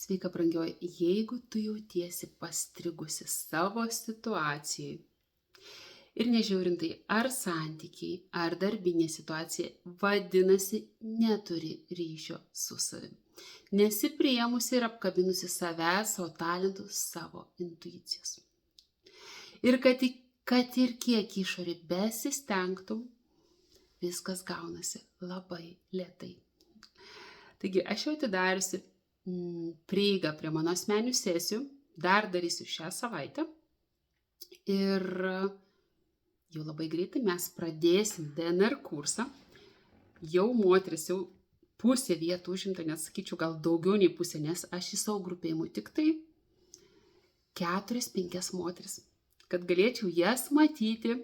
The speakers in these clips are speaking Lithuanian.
Sveika, brangioji, jeigu tu jautiesi pastrigusi savo situacijai ir nežiūrintai ar santykiai, ar darbinė situacija, vadinasi, neturi ryšio su savimi. Nesi priėmusi ir apkabinusi savęs, savo talentų, savo intuicijos. Ir kad ir kiek išorė besistengtum, viskas gaunasi labai lėtai. Taigi aš jau atidariusi prieigą prie mano asmeninių sesijų, dar darysiu šią savaitę ir jau labai greitai mes pradėsim DNR kursą. Jau moteris, jau pusė vietų užimta, net sakyčiau gal daugiau nei pusė, nes aš į savo grupėjimų tik tai 4-5 moteris, kad galėčiau jas matyti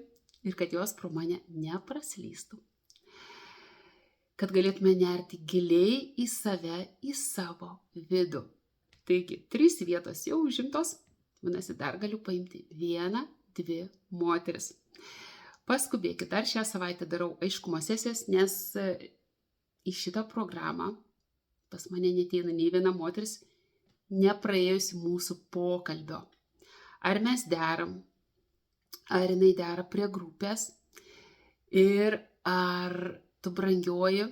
ir kad jos pro mane nepraslystų. Kad galėtume nerti giliai į save, į savo vidų. Taigi, 3 vietos jau užimtos, vadinasi, dar galiu paimti 1-2 moteris. Paskubėkit, dar šią savaitę darau aiškumo sesijas, nes į šitą programą pas mane neteina nei viena moteris, nepraėjusi mūsų pokalbio. Ar mes deram, ar jinai dera prie grupės ir ar tu, brangioji,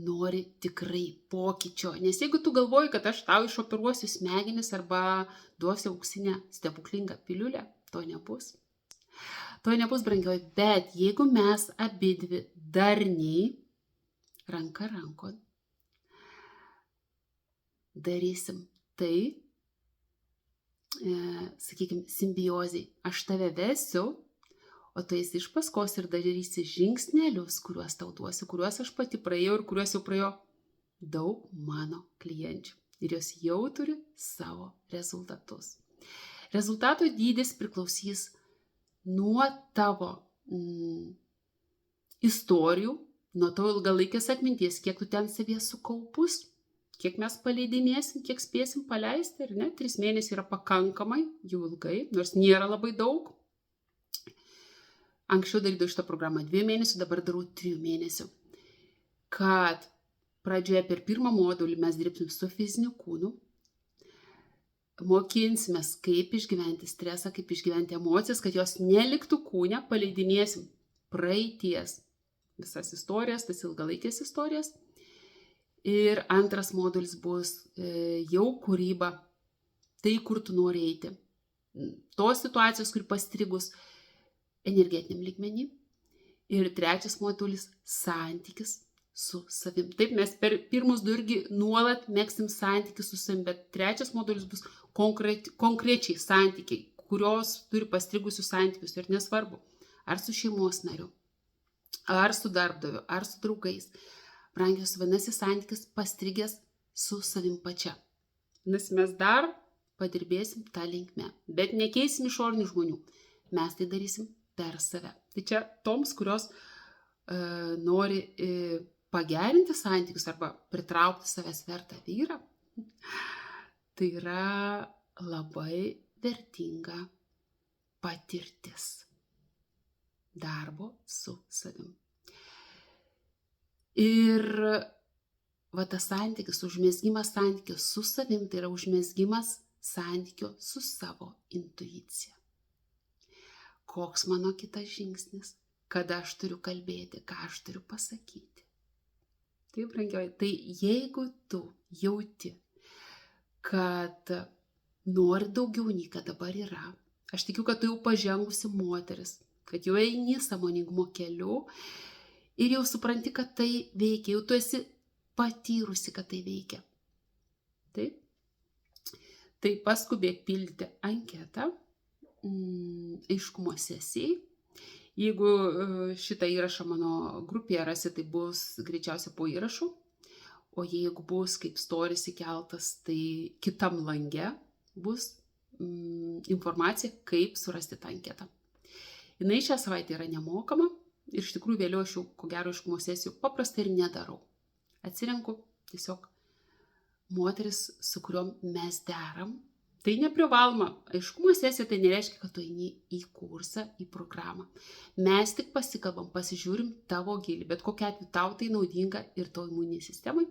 nori tikrai pokyčio. Nes jeigu tu galvoji, kad aš tau išoperuosiu smegenis arba duosiu auksinę stebuklingą piliulę, to nebus. To nebus, brangioji, bet jeigu mes abidvi darniai, ranka rankon, darysim tai, sakykime, simbiozai. Aš tave vesiu, o tu esi iš paskos ir darysi žingsnelius, kuriuos tau duosiu, kuriuos aš pati praėjau ir kuriuos jau praėjo daug mano klienčių. Ir jos jau turi savo rezultatus. Rezultato dydis priklausys nuo tavo istorijų, nuo tavo ilgalaikės atminties, kiek tu ten savyje sukaupus, kiek mes paleidinėsim, kiek spėsim paleisti, ar ne? 3 mėnesiai yra pakankamai, jau ilgai, nors nėra labai daug. Anksčiau darydavau šitą programą 2 mėnesių, dabar darau 3 mėnesių. Kad pradžioje per 1 modulį mes dirbsim su fiziniu kūnu, mokinsimės, kaip išgyventi stresą, kaip išgyventi emocijas, kad jos neliktų kūne, paleidinėsim praeities visas istorijas, tas ilgalaikės istorijas. Ir 2 modulis bus jau kūryba, tai kur tu nori eiti. Tos situacijos, kur pastrigus energetiniam lygmenį. Ir 3 modulis santykis su savim. Taip, mes per pirmus 2 irgi nuolat mėgsim santykį su savim, bet 3 modulis bus konkrečiai santykiai, kurios turi pastrigusius santykius ir nesvarbu, ar su šeimos nariu, ar su darbdaviu, ar su draugais. Brangios, vadinasi, santykis pastrigęs su savim pačia. Nes mes dar padirbėsim tą linkmę, bet nekeisim išorinių žmonių. Mes tai darysim per save. Tai čia toms, kurios nori pagerinti santykius arba pritraukti savęs vertą vyrą, tai yra labai vertinga patirtis darbo su savim. Ir va tas santykis, užmezgimas santykio su savim, tai yra užmezgimas santykio su savo intuicija. Koks mano kitas žingsnis, kada aš turiu kalbėti, ką aš turiu pasakyti. Taip, brangioji, tai jeigu tu jauti, kad nori daugiau nei kad dabar yra, aš tikiu, kad tu jau pažengusi moteris, kad jau eini sąmoningumo keliu ir jau supranti, kad tai veikia, jau tu esi patyrusi, kad tai veikia. Taip? Tai paskubėk pildyti anketą aiškumo sesijai. Jeigu šitą įrašą mano grupėje rasi, tai bus greičiausiai po įrašu, o jeigu bus kaip storis įkeltas, tai kitam lange bus informacija, kaip surasti tą anketą. Jinai šią savaitę yra nemokama ir iš tikrųjų vėliau aš jau, ko gero, aiškumo sesijų paprastai ir nedarau. Atsirenku tiesiog moteris, su kuriuom mes deram. Tai neprivaloma. Aiškumo sesija tai nereiškia, kad tu eini į kursą, į programą. Mes tik pasikalbam, pasižiūrim tavo gilį, bet kokia atveju tau tai naudinga ir tavo imuninei sistemai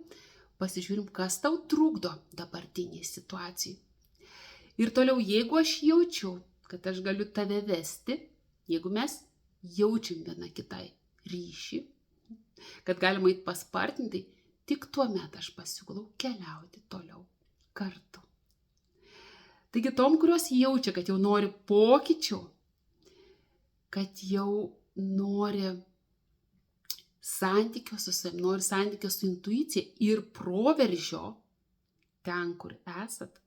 pasižiūrim, kas tau trukdo dabartiniai situacijai. Ir toliau, jeigu aš jaučiu, kad aš galiu tave vesti, jeigu mes jaučiam viena kitai ryšį, kad galima eit paspartinti, tik tuomet aš pasiūlau keliauti toliau kartu. Taigi tom, kurios jaučia, kad jau nori pokyčių, kad jau nori santykio su savim, nori santykio su intuicija ir proveržio ten, kur esat,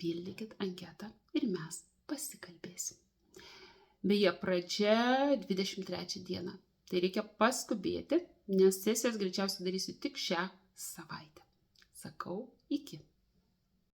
pildykit anketą ir mes pasikalbėsim. Beje, pradžia 23 dieną. Tai reikia paskubėti, nes sesijas greičiausiai darysiu tik šią savaitę. Sakau, iki.